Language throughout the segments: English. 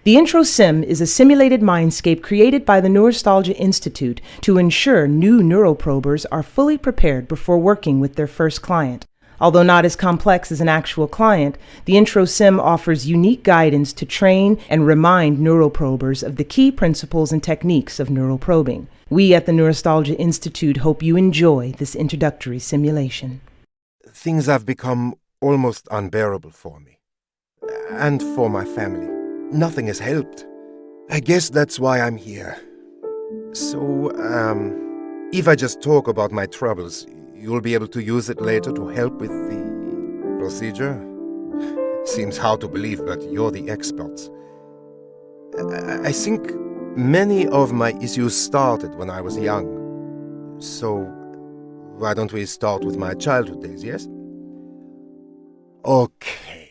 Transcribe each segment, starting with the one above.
The intro sim is a simulated mindscape created by the Neurostalgia Institute to ensure new neuroprobers are fully prepared before working with their first client. Although not as complex as an actual client, the intro sim offers unique guidance to train and remind neuroprobers of the key principles and techniques of neuroprobing. We at the Neurostalgia Institute hope you enjoy this introductory simulation. Things have become almost unbearable for me. And for my family. Nothing has helped. I guess that's why I'm here. So, if I just talk about my troubles, you'll be able to use it later to help with the procedure? Seems hard to believe, but you're the experts. I think many of my issues started when I was young. So, why don't we start with my childhood days, yes? Okay,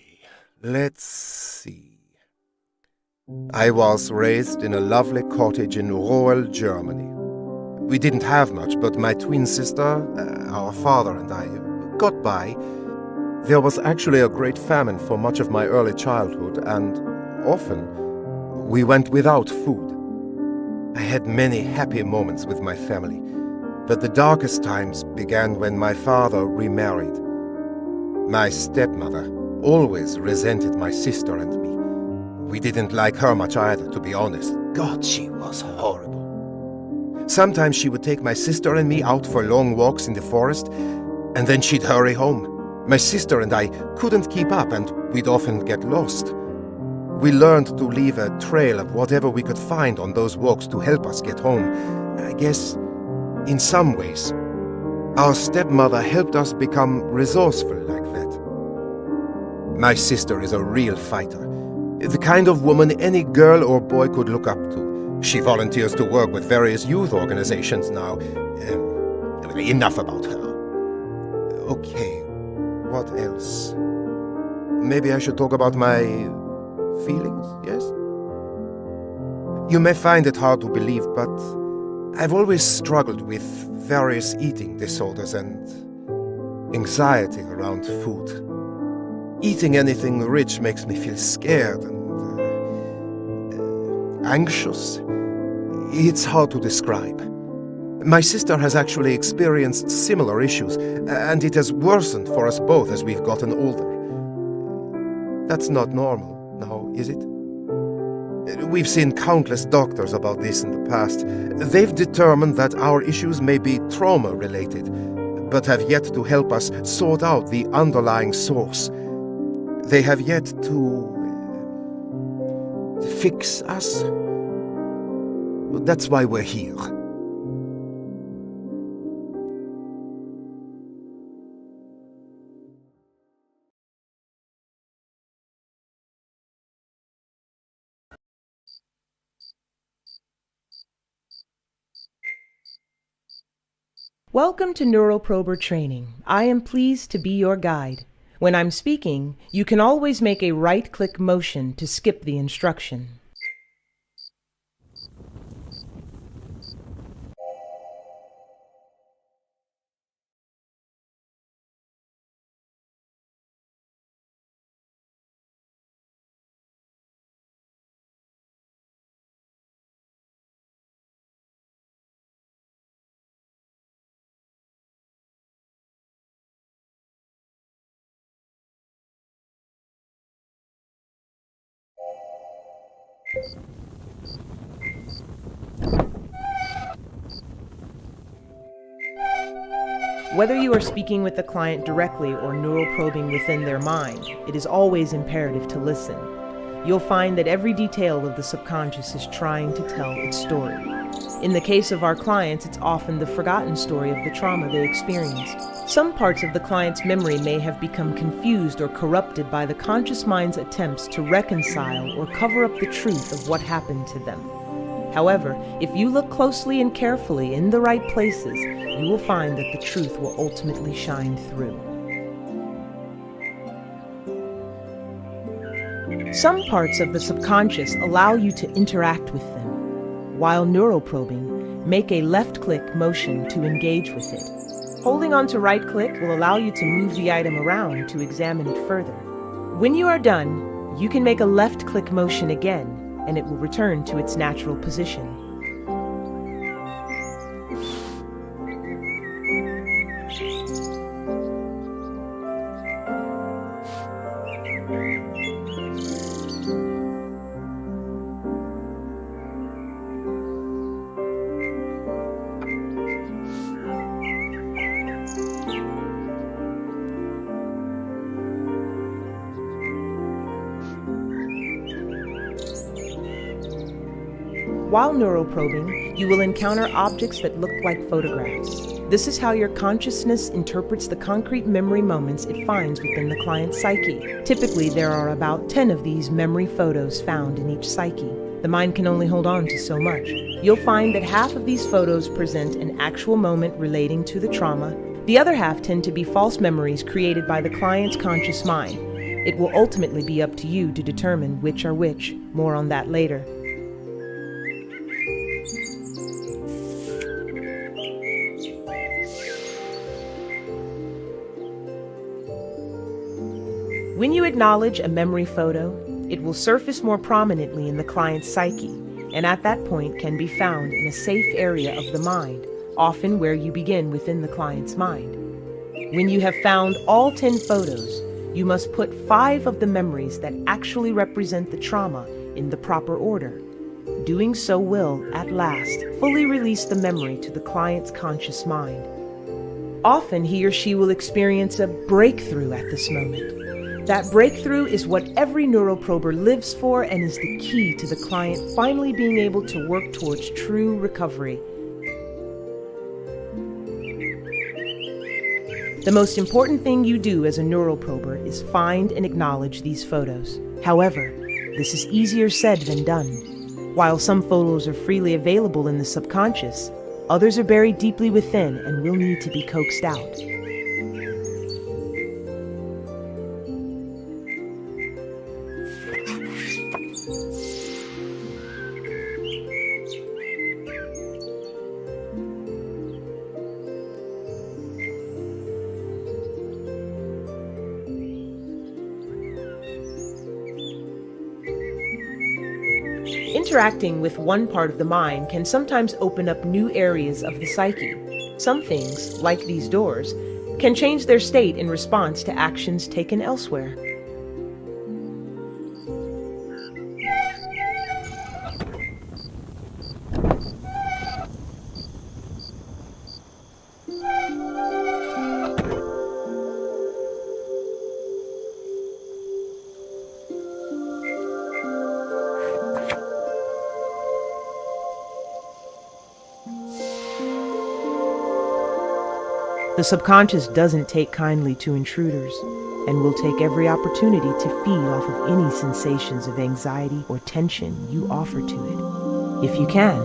let's see. I was raised in a lovely cottage in rural Germany. We didn't have much, but my twin sister, our father and I got by. There was actually a great famine for much of my early childhood, and often we went without food. I had many happy moments with my family, But the darkest times began when my father remarried. My stepmother always resented my sister and me. We didn't like her much either, to be honest. God, she was horrible. Sometimes she would take my sister and me out for long walks in the forest, and then she'd hurry home. My sister and I couldn't keep up, and we'd often get lost. We learned to leave a trail of whatever we could find on those walks to help us get home. I guess, in some ways, our stepmother helped us become resourceful like that. My sister is a real fighter, the kind of woman any girl or boy could look up to. She volunteers to work with various youth organizations now. Enough about her. Okay, what else? Maybe I should talk about my feelings, yes? You may find it hard to believe, but I've always struggled with various eating disorders and anxiety around food. Eating anything rich makes me feel scared and anxious. It's hard to describe. My sister has actually experienced similar issues, and it has worsened for us both as we've gotten older. That's not normal, now, is it? We've seen countless doctors about this in the past. They've determined that our issues may be trauma-related, but have yet to help us sort out the underlying source. They have yet to fix us. That's why we're here. Welcome to Neuroprober Training. I am pleased to be your guide. When I'm speaking, you can always make a right-click motion to skip the instruction. Whether you are speaking with the client directly or neuroprobing within their mind, it is always imperative to listen. You'll find that every detail of the subconscious is trying to tell its story. In the case of our clients, it's often the forgotten story of the trauma they experienced. Some parts of the client's memory may have become confused or corrupted by the conscious mind's attempts to reconcile or cover up the truth of what happened to them. However, if you look closely and carefully in the right places, you will find that the truth will ultimately shine through. Some parts of the subconscious allow you to interact with them, while neuroprobing, make a left-click motion to engage with it. Holding on to right-click will allow you to move the item around to examine it further. When you are done, you can make a left-click motion again, and it will return to its natural position. While neuroprobing, you will encounter objects that look like photographs. This is how your consciousness interprets the concrete memory moments it finds within the client's psyche. Typically, there are about 10 of these memory photos found in each psyche. The mind can only hold on to so much. You'll find that half of these photos present an actual moment relating to the trauma. The other half tend to be false memories created by the client's conscious mind. It will ultimately be up to you to determine which are which. More on that later. When you acknowledge a memory photo, it will surface more prominently in the client's psyche, and at that point can be found in a safe area of the mind, often where you begin within the client's mind. When you have found all 10 photos, you must put 5 of the memories that actually represent the trauma in the proper order. Doing so will, at last, fully release the memory to the client's conscious mind. Often he or she will experience a breakthrough at this moment. That breakthrough is what every neuroprober lives for and is the key to the client finally being able to work towards true recovery. The most important thing you do as a neuroprober is find and acknowledge these photos. However, this is easier said than done. While some photos are freely available in the subconscious, others are buried deeply within and will need to be coaxed out. Interacting with one part of the mind can sometimes open up new areas of the psyche. Some things, like these doors, can change their state in response to actions taken elsewhere. The subconscious doesn't take kindly to intruders and will take every opportunity to feed off of any sensations of anxiety or tension you offer to it. If you can,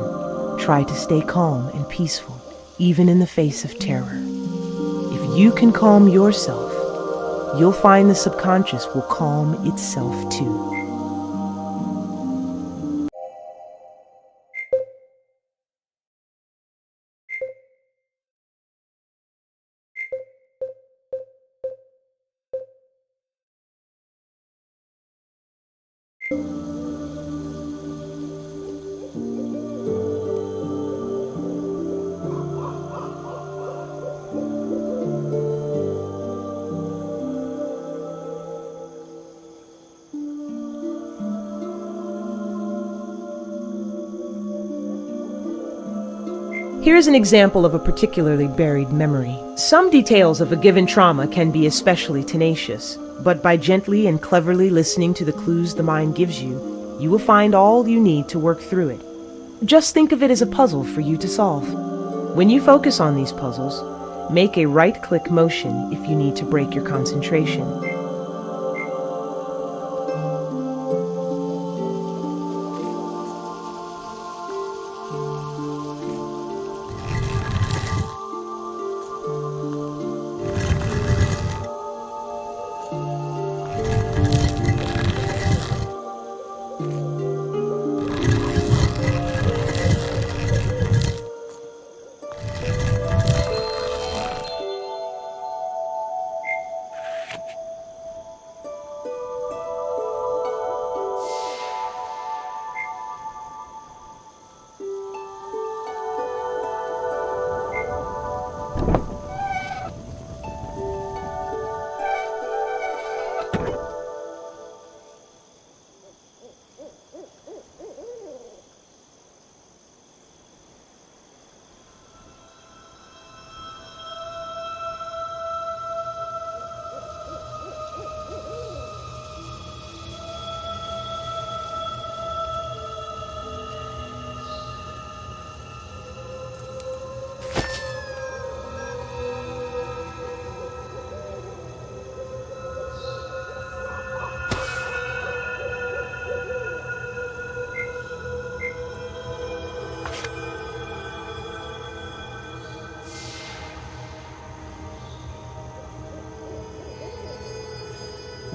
try to stay calm and peaceful, even in the face of terror. If you can calm yourself, you'll find the subconscious will calm itself too. Here's an example of a particularly buried memory. Some details of a given trauma can be especially tenacious, but by gently and cleverly listening to the clues the mind gives you, you will find all you need to work through it. Just think of it as a puzzle for you to solve. When you focus on these puzzles, make a right-click motion if you need to break your concentration.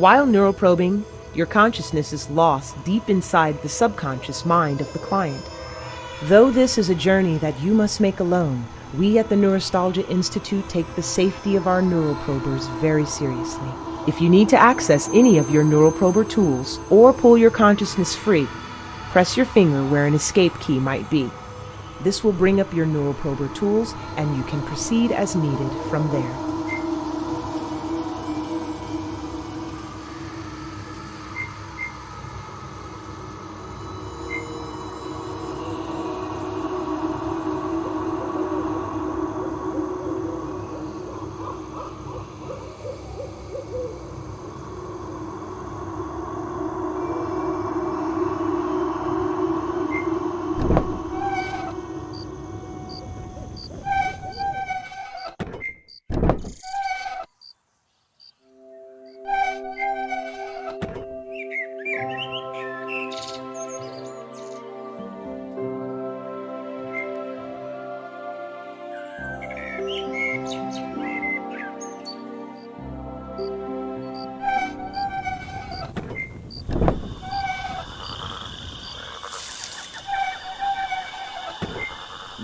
While neuroprobing, your consciousness is lost deep inside the subconscious mind of the client. Though this is a journey that you must make alone, we at the Neurostalgia Institute take the safety of our neuroprobers very seriously. If you need to access any of your neuroprober tools or pull your consciousness free, press your finger where an escape key might be. This will bring up your neuroprober tools, and you can proceed as needed from there.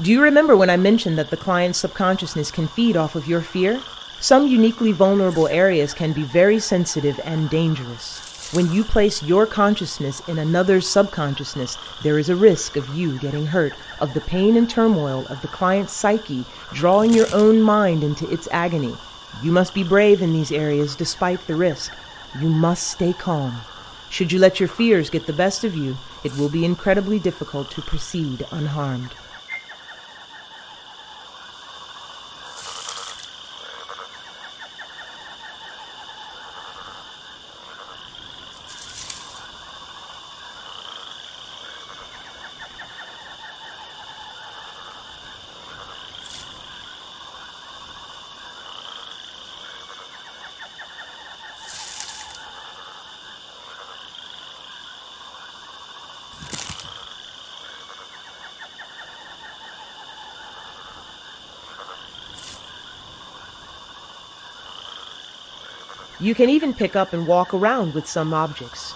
Do you remember when I mentioned that the client's subconsciousness can feed off of your fear? Some uniquely vulnerable areas can be very sensitive and dangerous. When you place your consciousness in another's subconsciousness, there is a risk of you getting hurt, of the pain and turmoil of the client's psyche drawing your own mind into its agony. You must be brave in these areas despite the risk. You must stay calm. Should you let your fears get the best of you, it will be incredibly difficult to proceed unharmed. You can even pick up and walk around with some objects.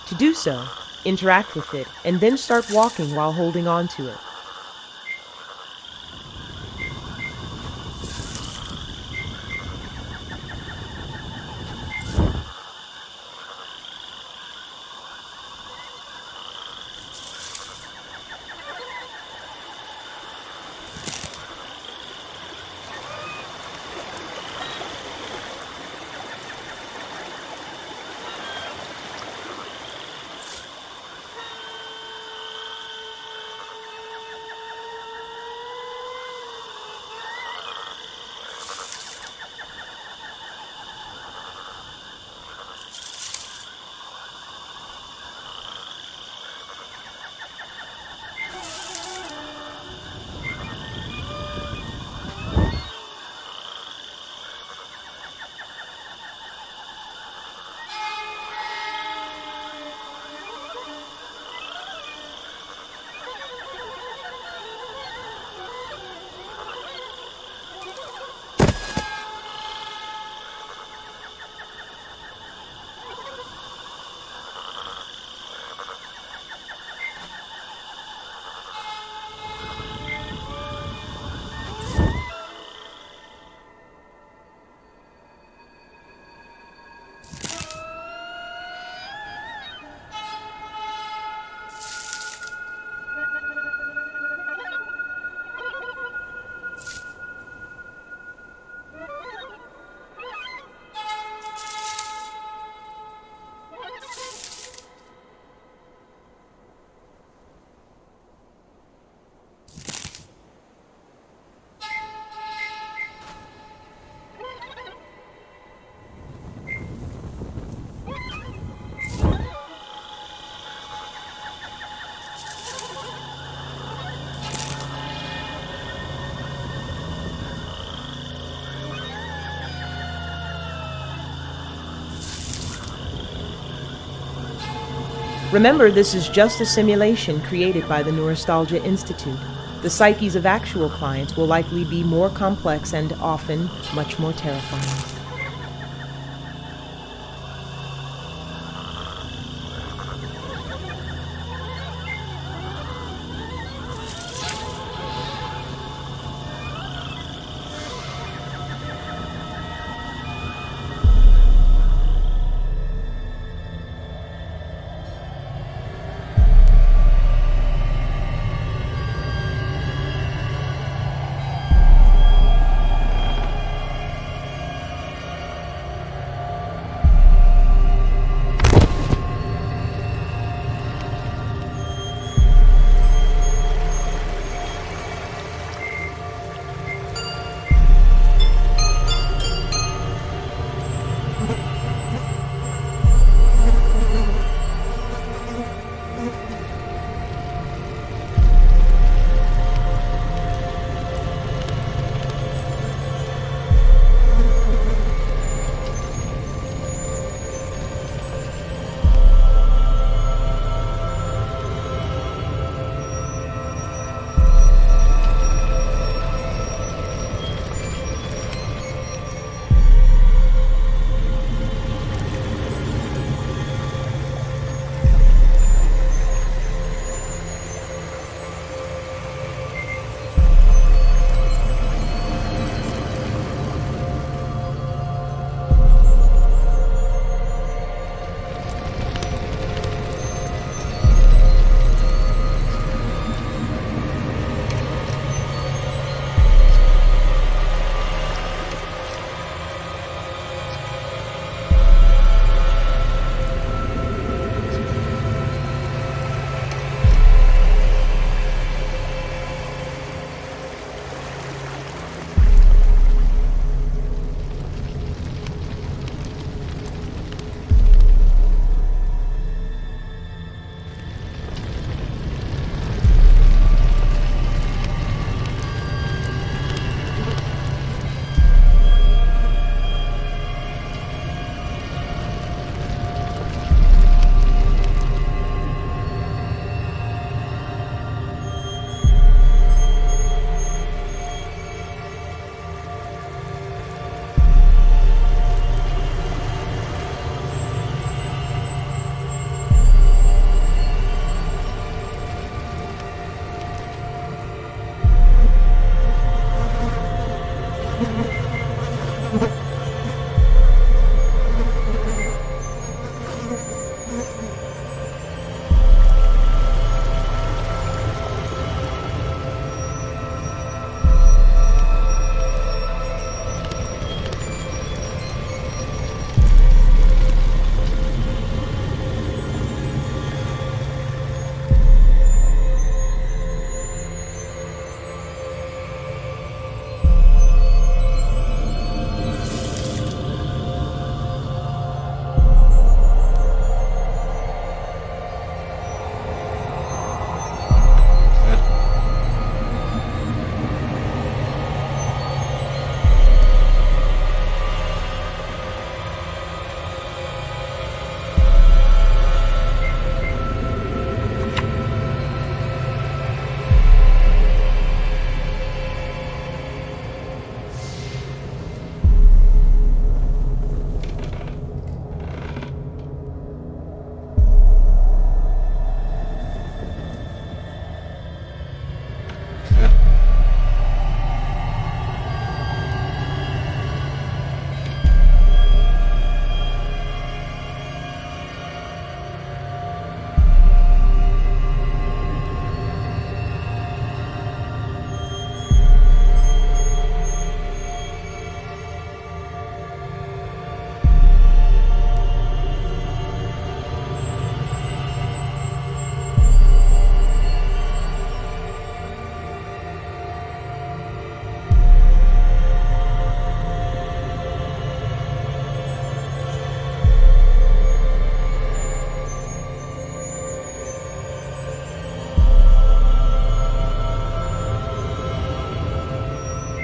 To do so, interact with it, and then start walking while holding on to it. Remember, this is just a simulation created by the Neurostalgia Institute. The psyches of actual clients will likely be more complex and often much more terrifying.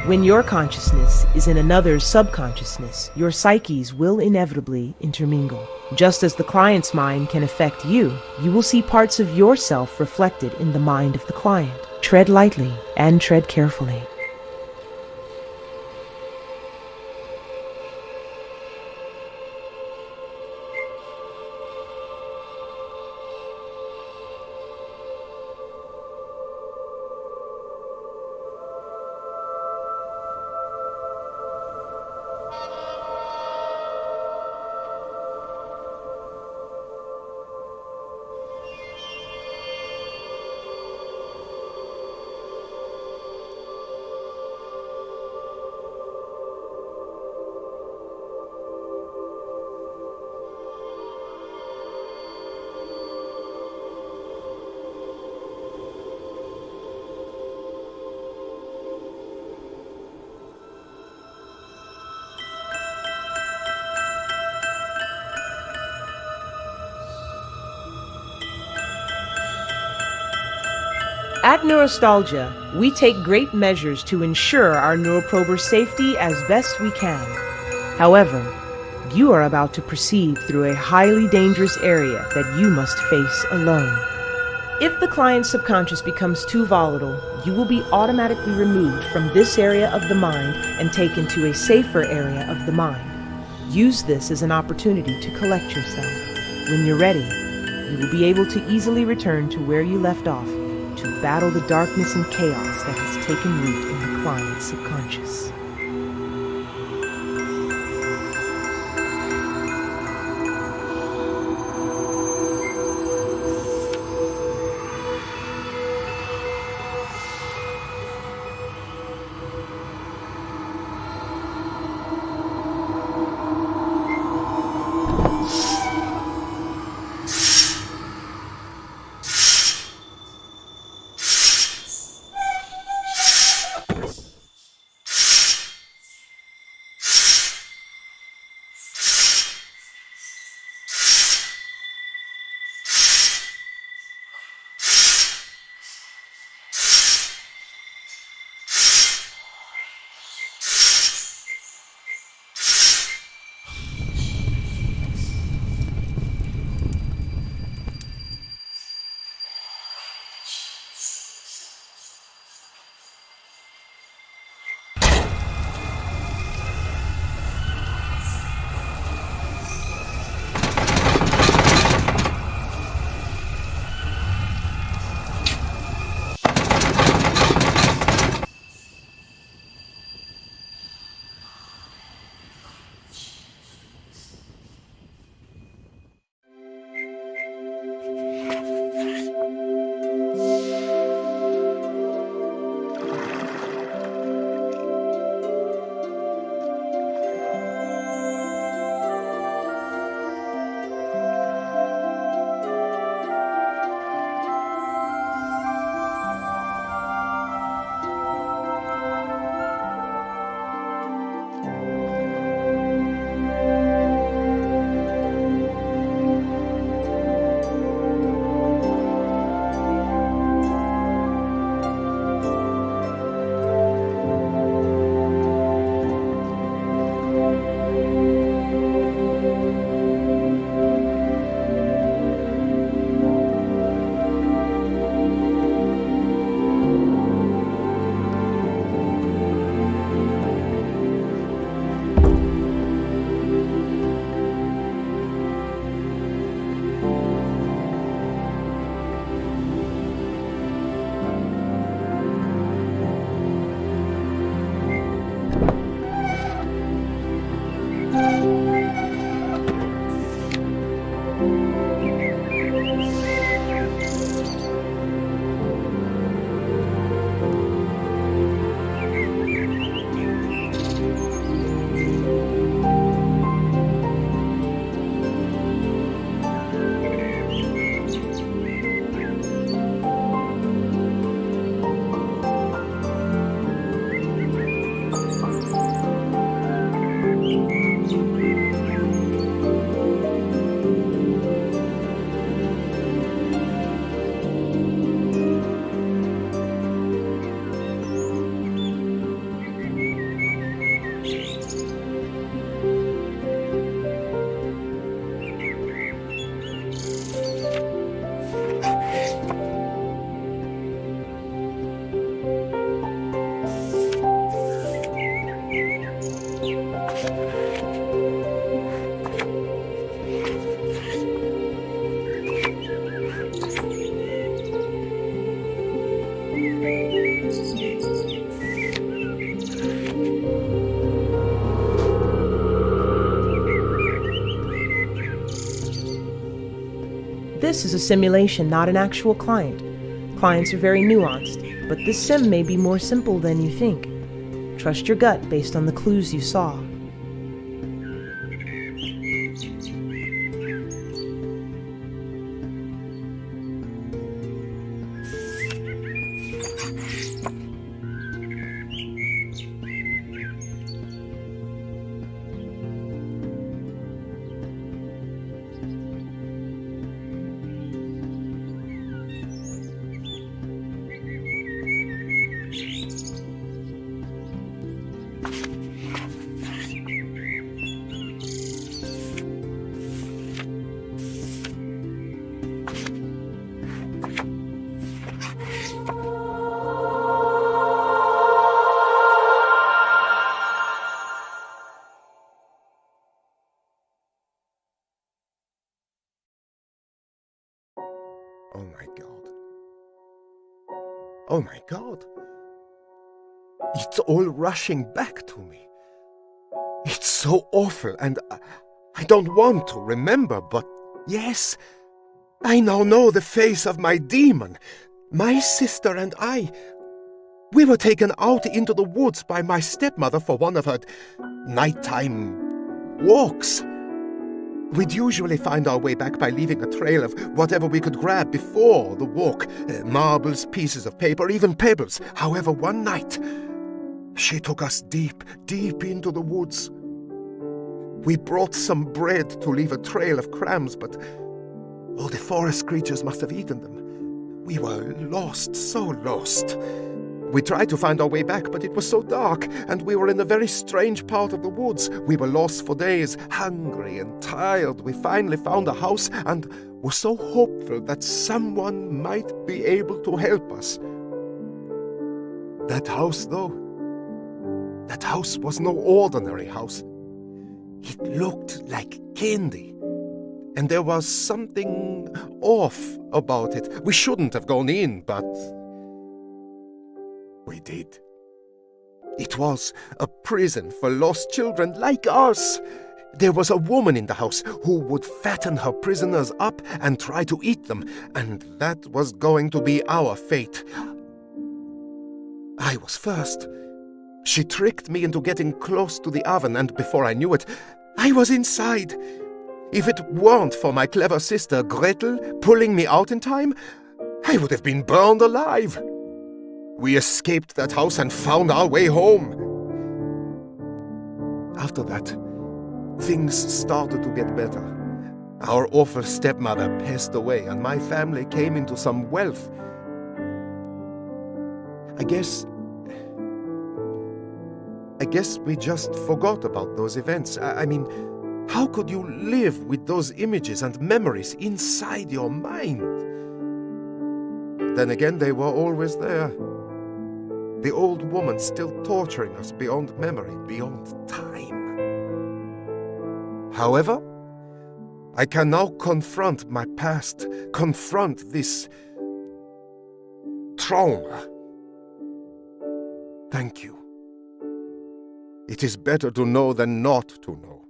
When your consciousness is in another's subconsciousness, your psyches will inevitably intermingle. Just as the client's mind can affect you, you will see parts of yourself reflected in the mind of the client. Tread lightly and tread carefully. At Neurostalgia, we take great measures to ensure our neuroprober's safety as best we can. However, you are about to proceed through a highly dangerous area that you must face alone. If the client's subconscious becomes too volatile, you will be automatically removed from this area of the mind and taken to a safer area of the mind. Use this as an opportunity to collect yourself. When you're ready, you will be able to easily return to where you left off, to battle the darkness and chaos that has taken root in the client's subconscious. This is a simulation, not an actual client. Clients are very nuanced, but this sim may be more simple than you think. Trust your gut based on the clues you saw. Oh my God. Oh my God. It's all rushing back to me. It's so awful, and I don't want to remember, but yes, I now know the face of my demon. My sister and we were taken out into the woods by my stepmother for one of her nighttime walks. We'd usually find our way back by leaving a trail of whatever we could grab before the walk. Marbles, pieces of paper, even pebbles. However, one night, she took us deep, deep into the woods. We brought some bread to leave a trail of crumbs, but all the forest creatures must have eaten them. We were lost, so lost. We tried to find our way back, but it was so dark, and we were in a very strange part of the woods. We were lost for days, hungry and tired. We finally found a house and were so hopeful that someone might be able to help us. That house, though, that house was no ordinary house. It looked like candy, and there was something off about it. We shouldn't have gone in, but we did. It was a prison for lost children like us. There was a woman in the house who would fatten her prisoners up and try to eat them, and that was going to be our fate. I was first. She tricked me into getting close to the oven, and before I knew it, I was inside. If it weren't for my clever sister Gretel pulling me out in time, I would have been burned alive. We escaped that house and found our way home. After that, things started to get better. Our awful stepmother passed away, and my family came into some wealth. I guess we just forgot about those events. I mean, how could you live with those images and memories inside your mind? Then again, they were always there. The old woman still torturing us beyond memory, beyond time. However, I can now confront my past, confront this trauma. Thank you. It is better to know than not to know.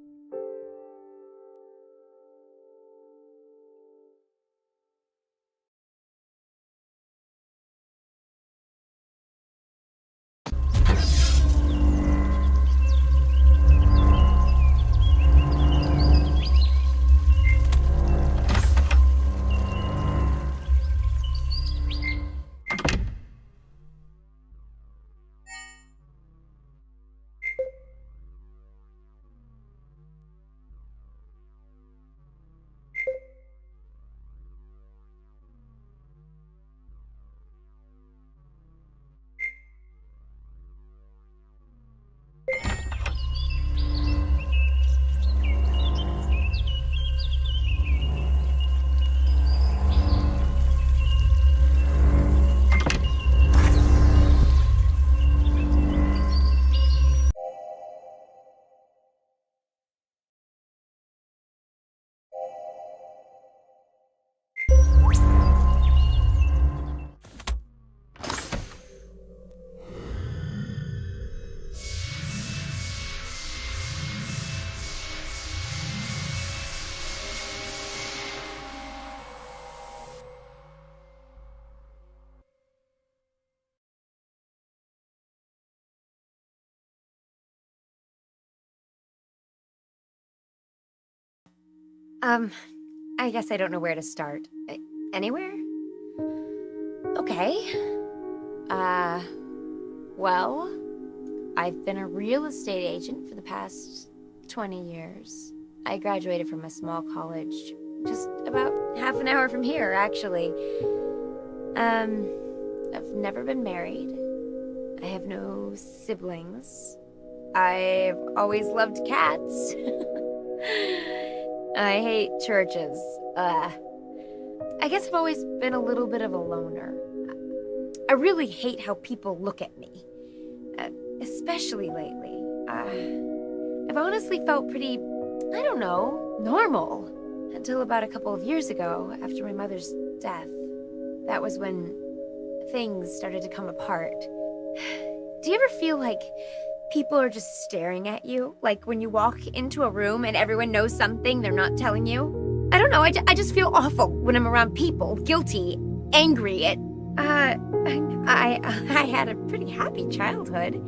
I guess I don't know where to start. Anywhere? Okay. Well, I've been a real estate agent for the past 20 years. I graduated from a small college just about half an hour from here, actually. I've never been married. I have no siblings. I've always loved cats. I hate churches. I guess I've always been a little bit of a loner. I really hate how people look at me. Especially lately. I've honestly felt pretty, I don't know, normal. Until about a couple of years ago, after my mother's death. That was when things started to come apart. Do you ever feel like people are just staring at you? Like when you walk into a room and everyone knows something they're not telling you? I don't know, I just feel awful when I'm around people, guilty, angry. I had a pretty happy childhood.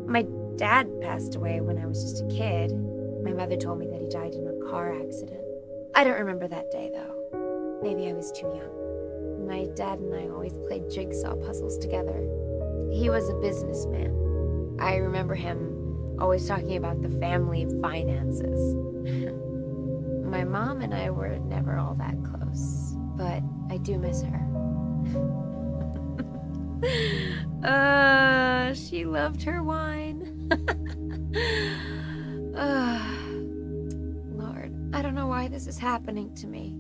My dad passed away when I was just a kid. My mother told me that he died in a car accident. I don't remember that day, though. Maybe I was too young. My dad and I always played jigsaw puzzles together. He was a businessman. I remember him always talking about the family finances. My mom and I were never all that close, but I do miss her. She loved her wine. Lord, I don't know why this is happening to me.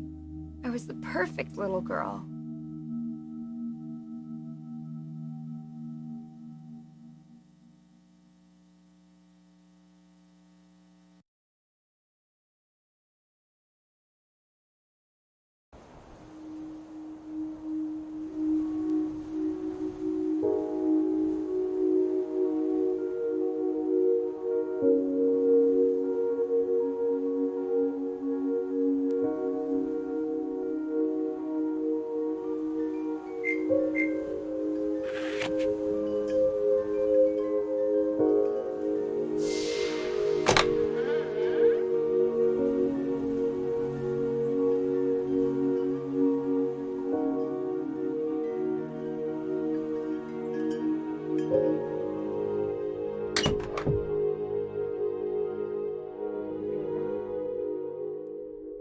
I was the perfect little girl.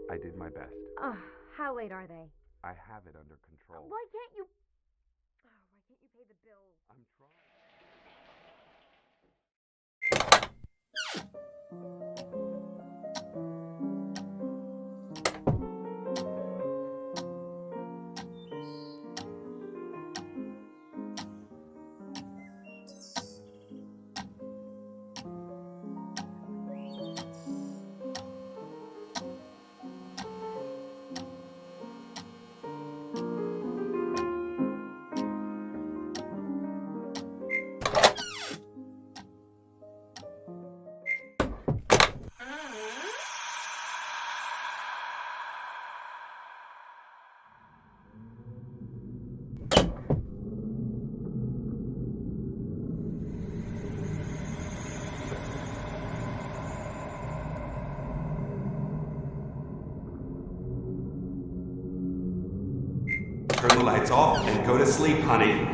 I did my best. How late are they? I have it under control. Why can't you pay the bill? I'm trying. Turn the lights off and go to sleep, honey.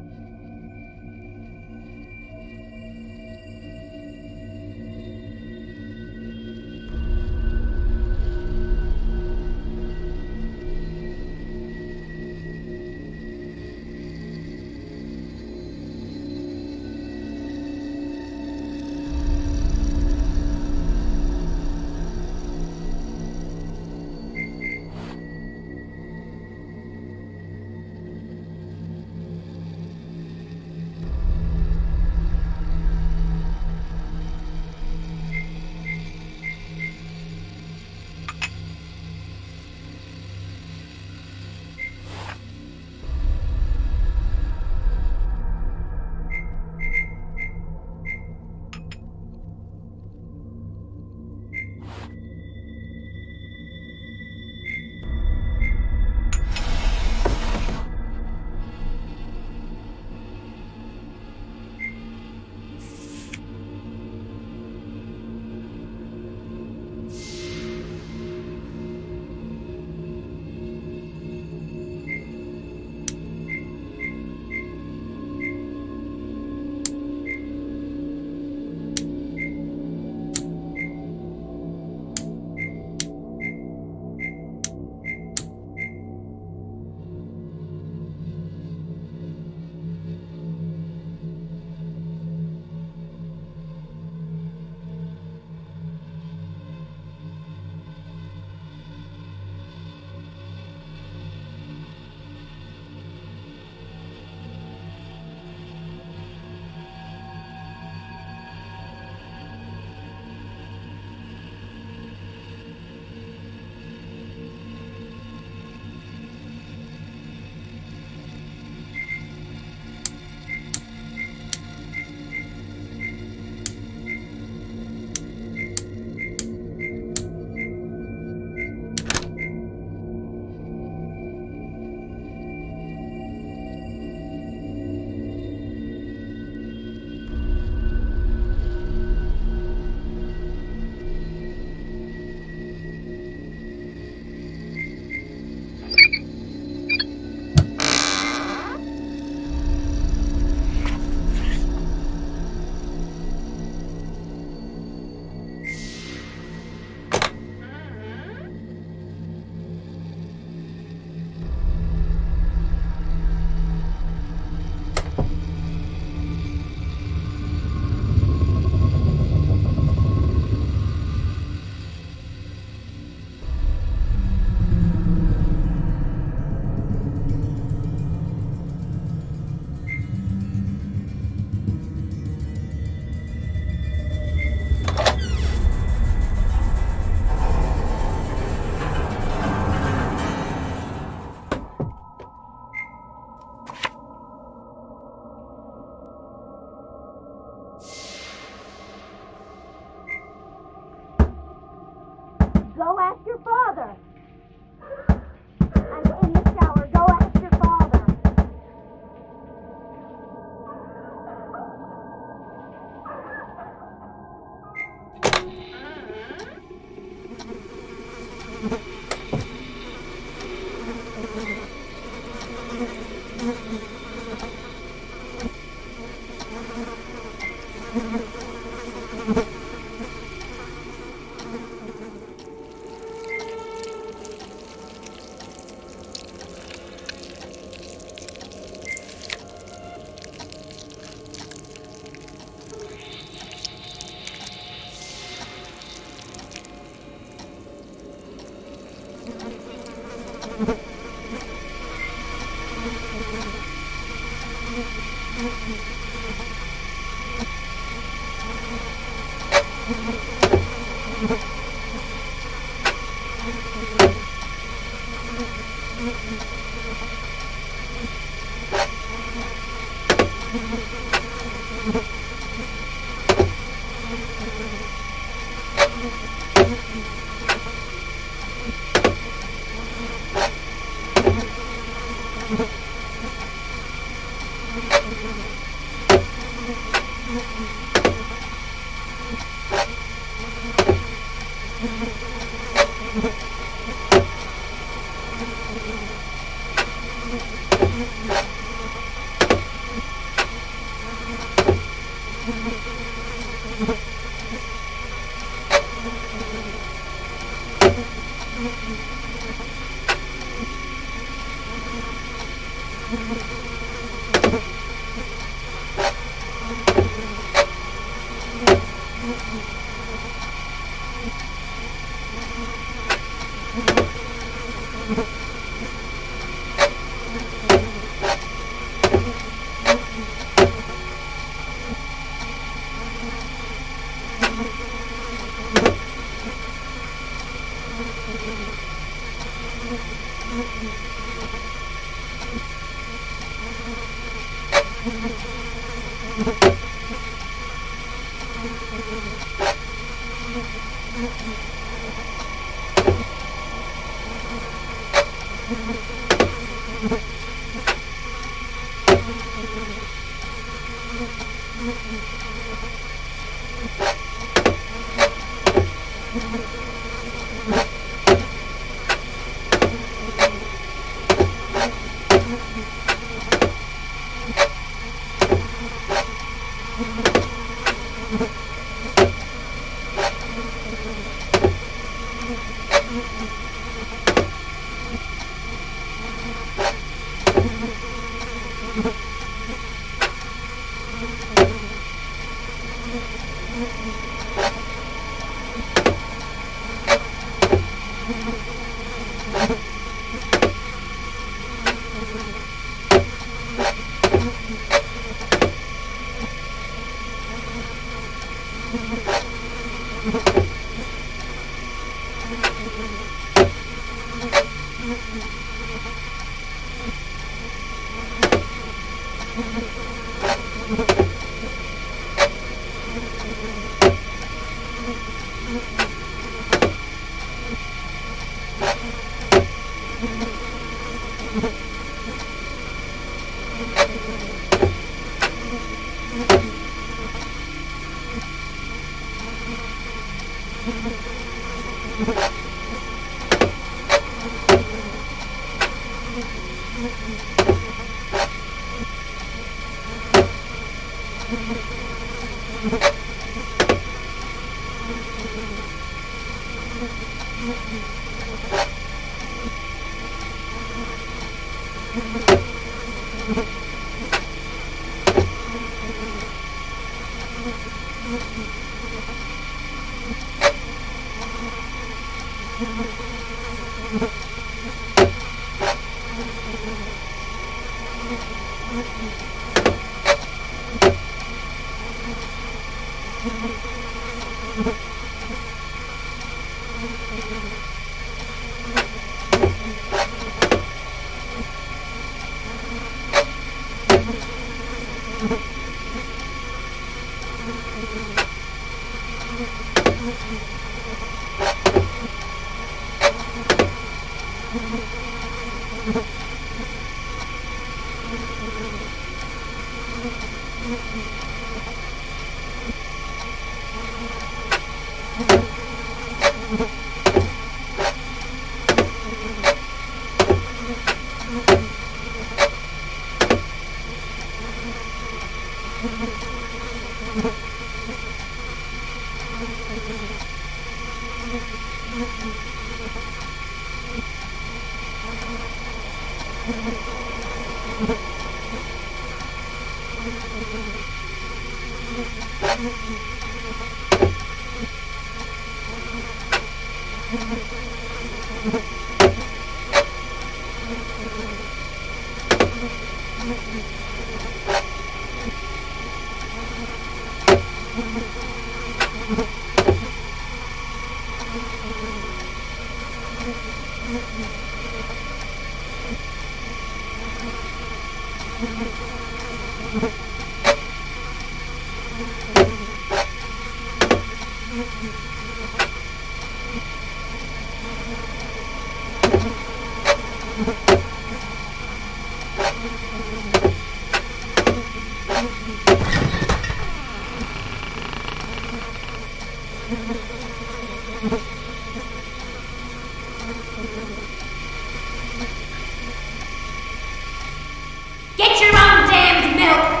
Get your own damned milk!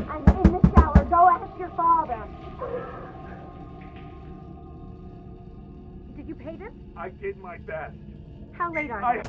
I'm in the shower. Go ask your father. Did you pay this? I did my best. How late are you?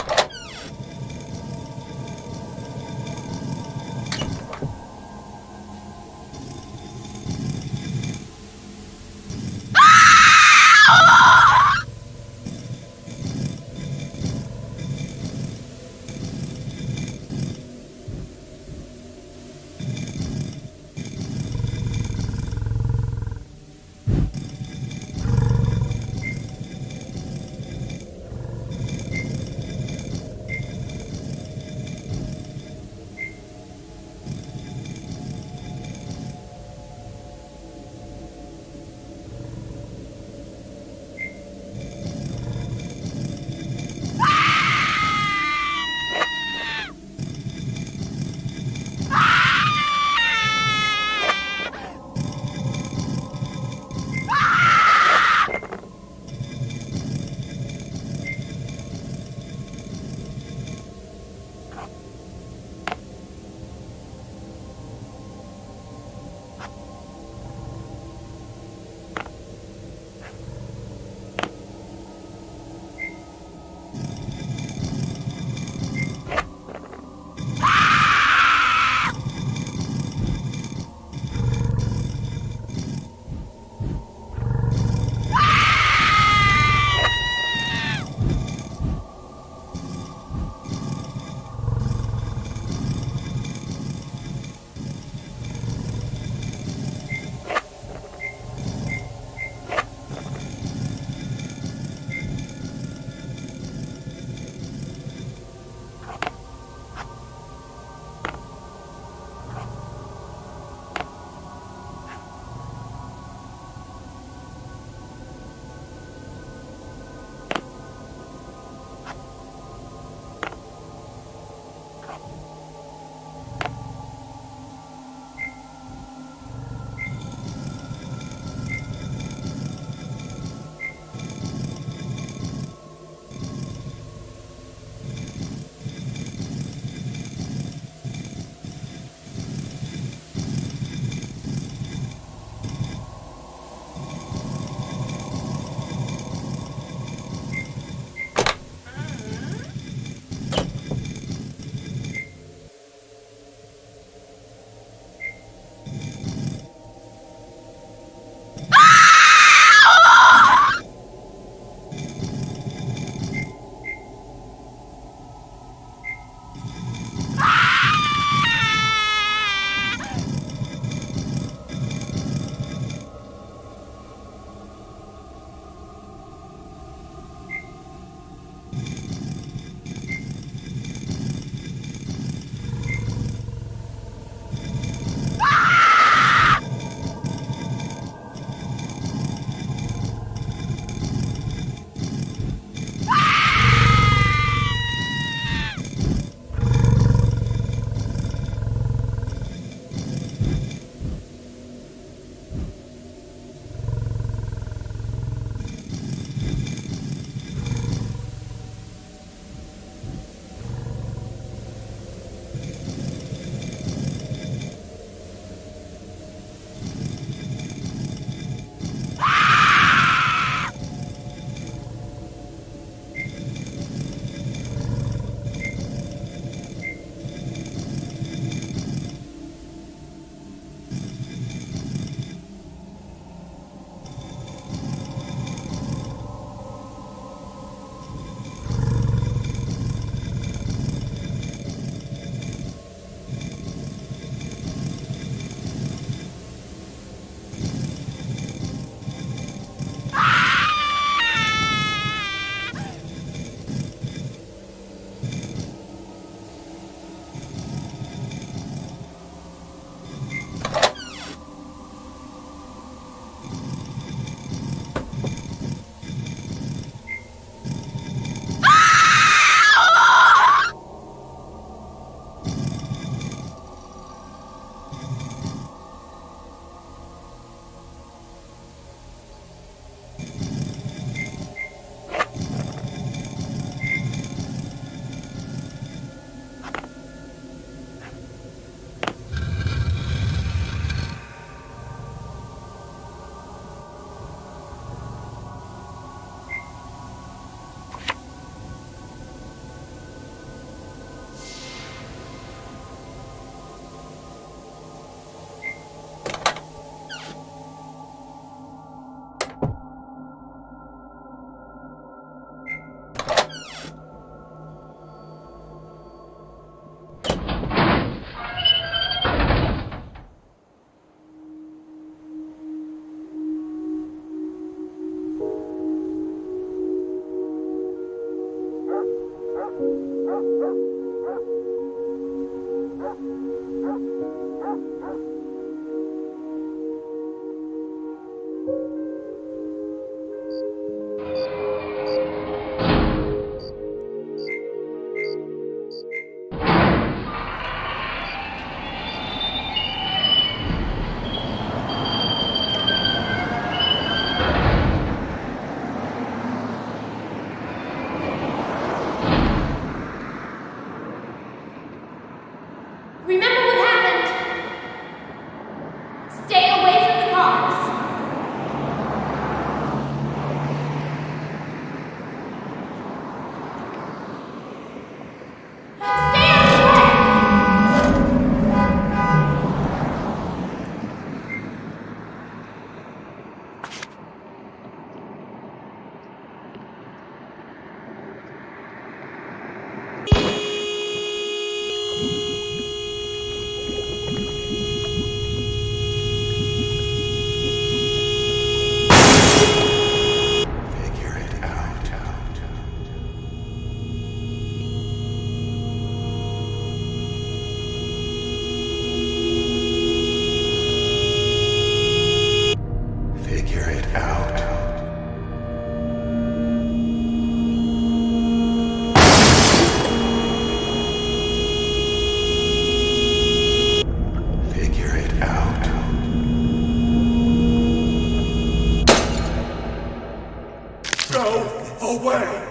away!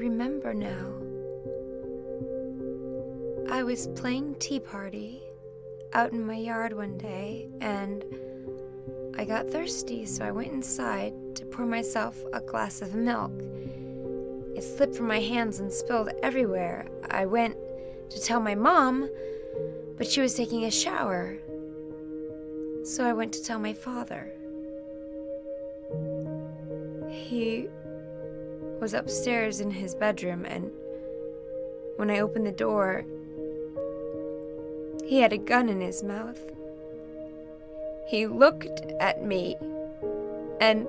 remember now. I was playing tea party out in my yard one day, and I got thirsty, so I went inside to pour myself a glass of milk. It slipped from my hands and spilled everywhere. I went to tell my mom, but she was taking a shower. So I went to tell my father. He was upstairs in his bedroom, and when I opened the door, he had a gun in his mouth. He looked at me, and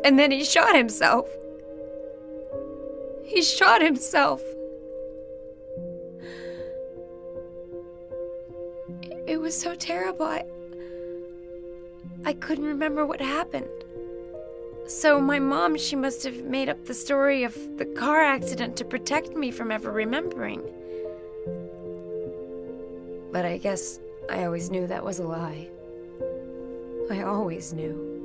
then he shot himself. He shot himself. It was so terrible. I couldn't remember what happened. So my mom, she must have made up the story of the car accident to protect me from ever remembering. But I guess I always knew that was a lie. I always knew.